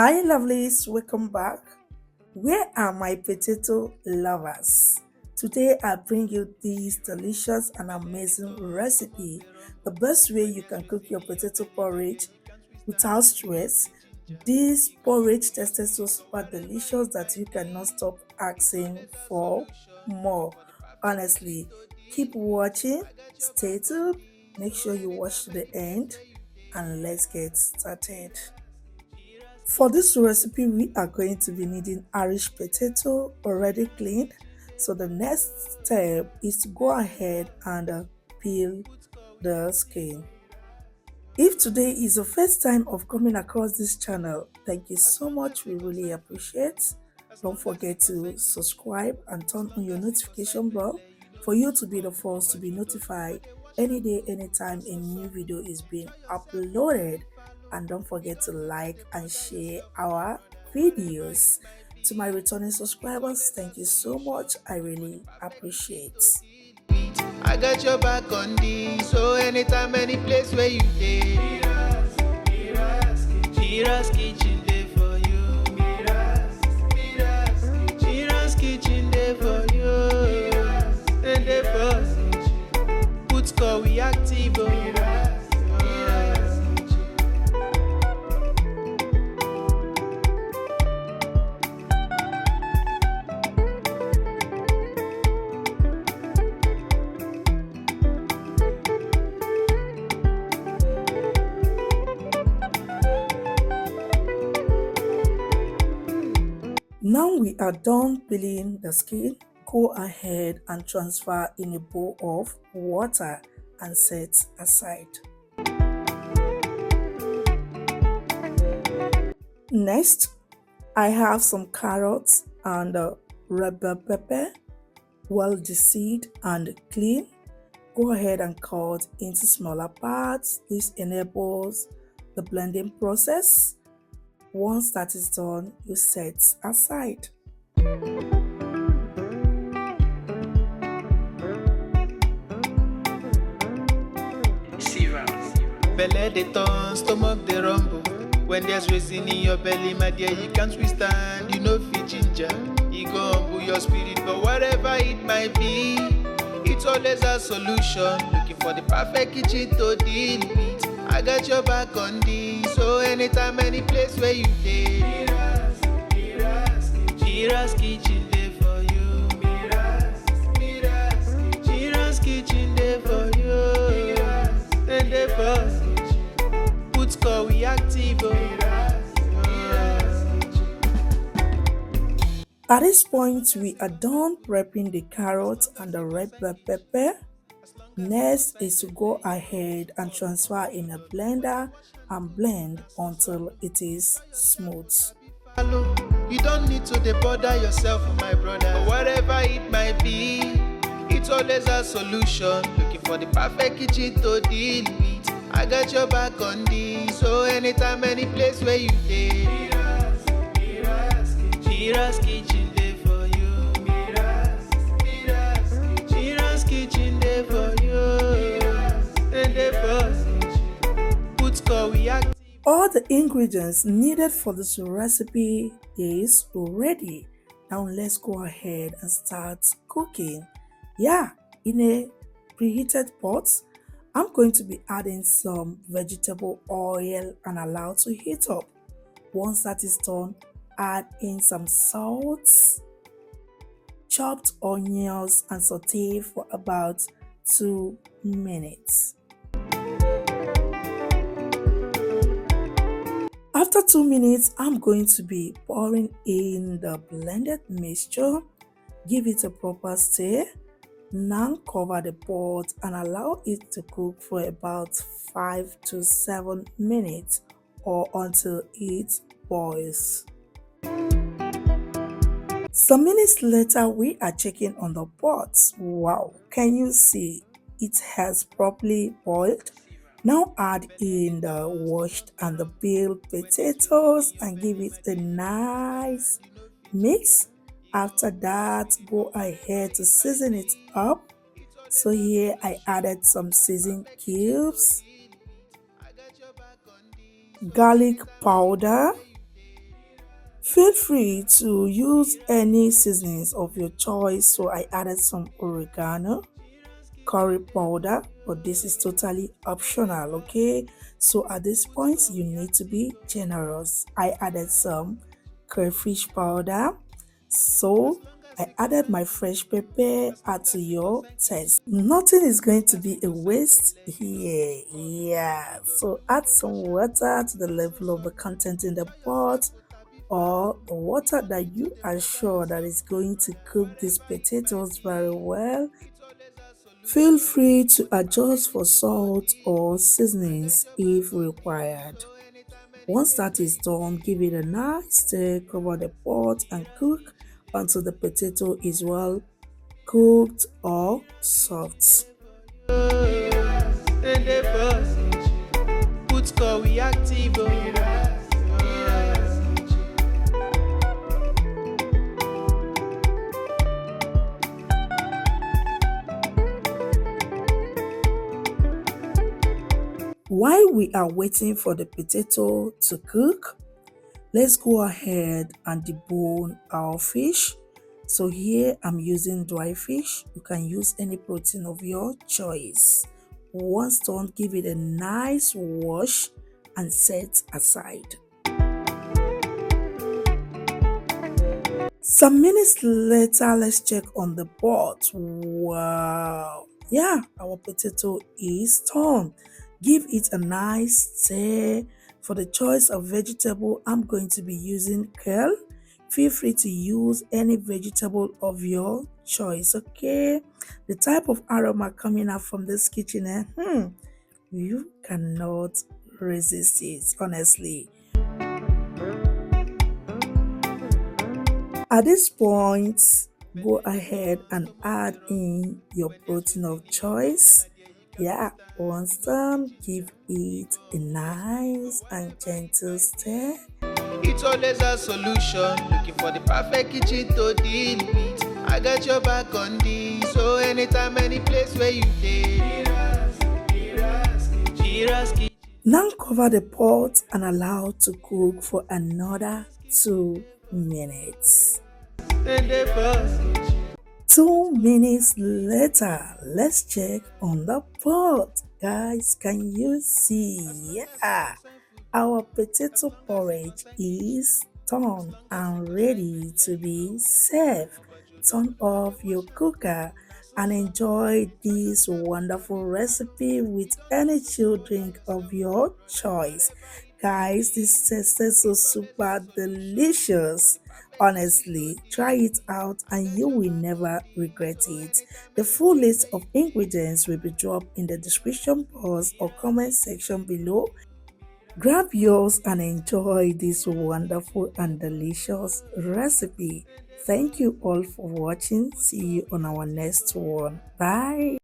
Hi, lovelies, welcome back. Where are my potato lovers? Today, I bring you this delicious and amazing recipe. The best way you can cook your potato porridge without stress. This porridge tasted so super delicious that you cannot stop asking for more. Honestly, keep watching, stay tuned, make sure you watch to the end, and let's get started. For this recipe, we are going to be needing Irish potato already cleaned. So the next step is to go ahead and peel the skin. If today is your first time of coming across this channel, thank you so much. We really appreciate. Don't forget to subscribe and turn on your notification bell for you to be the first to be notified any day, anytime a new video is being uploaded. And don't forget to like and share our videos. To my returning subscribers, thank you so much. I really appreciate. I got your back on this, so anytime, any place where you dey. Mira's kitchen day for you. Mira's kitchen day for you. And they put call we active. Now we are done peeling the skin, go ahead and transfer in a bowl of water and set aside. Next, I have some carrots and red bell pepper, well de-seed and clean. Go ahead and cut into smaller parts. This enables the blending process. Once that is done, you set aside. Belle they turn, stomach they rumble. When there's reason in your belly, my dear, you can't withstand. You know fit ginger, you go humble your spirit, but whatever it might be, it's always a solution. Looking for the perfect kitchen to deal with. I got your back on this, so anytime, any place where you dey. Mira's kitchen day for you. Mira's kitchen day for you. And they put call we active. At this point, we are done prepping the carrots and the red bell pepper. Next is to go ahead and transfer in a blender and blend until it is smooth. You don't need to bother yourself, my brother. But whatever it might be, it's always a solution. Looking for the perfect kitchen to deal with. I got your back on this, so anytime, any place where you dey. Mira's kitchen day for you. Mira's kitchen day for you. And they put call we active. All the ingredients needed for this recipe is ready. Now let's go ahead and start cooking. Yeah, in a preheated pot, I'm going to be adding some vegetable oil and allow to heat up. Once that is done, add in some salt, chopped onions, and saute for about 2 minutes. After 2 minutes, I'm going to be pouring in the blended mixture. Give it a proper stir. Now cover the pot and allow it to cook for about 5 to 7 minutes or until it boils. Some minutes later, we are checking on the pot. Wow, can you see it has properly boiled? Now add in the washed and the peeled potatoes and give it a nice mix. After that, go ahead to season it up. So here I added some seasoning cubes, garlic powder, Feel free to use any seasonings of your choice. So I added some oregano, curry powder, but this is totally optional, okay? So at this point, you need to be generous. I added some crayfish powder. So I added my fresh pepper, add to your taste. Nothing is going to be a waste here. Yeah. So add some water to the level of the content in the pot or the water that you are sure that is going to cook these potatoes very well. Feel free to adjust for salt or seasonings if required. Once that is done, give it a nice stir, cover the pot and cook until the potato is well cooked or soft. And the boss, put call we active. While we are waiting for the potato to cook, let's go ahead and debone our fish. So here I'm using dry fish. You can use any protein of your choice. Once done, give it a nice wash and set aside. Some minutes later, let's check on the pot. Wow. Yeah, our potato is done. Give it a nice stir. For the choice of vegetable, I'm going to be using kale. Feel free to use any vegetable of your choice, okay? The type of aroma coming out from this kitchen, you cannot resist it, honestly. At this point, go ahead and add in your protein of choice. Yeah, once done, give it a nice and gentle stir. It's always a solution. Looking for the perfect kitchen to deal with. I got your back on this. So anytime, any place where you dey. Mira's kitchen. Now cover the pot and allow to cook for another 2 minutes. And the boss. 2 minutes later, let's check on the pot. Guys, can you see? Yeah, our potato porridge is done and ready to be served. Turn off your cooker and enjoy this wonderful recipe with any chill drink of your choice. Guys, this tasted so super delicious. Honestly, try it out and you will never regret it. The full list of ingredients will be dropped in the description box or comment section below. Grab yours and enjoy this wonderful and delicious recipe. Thank you all for watching. See you on our next one. Bye.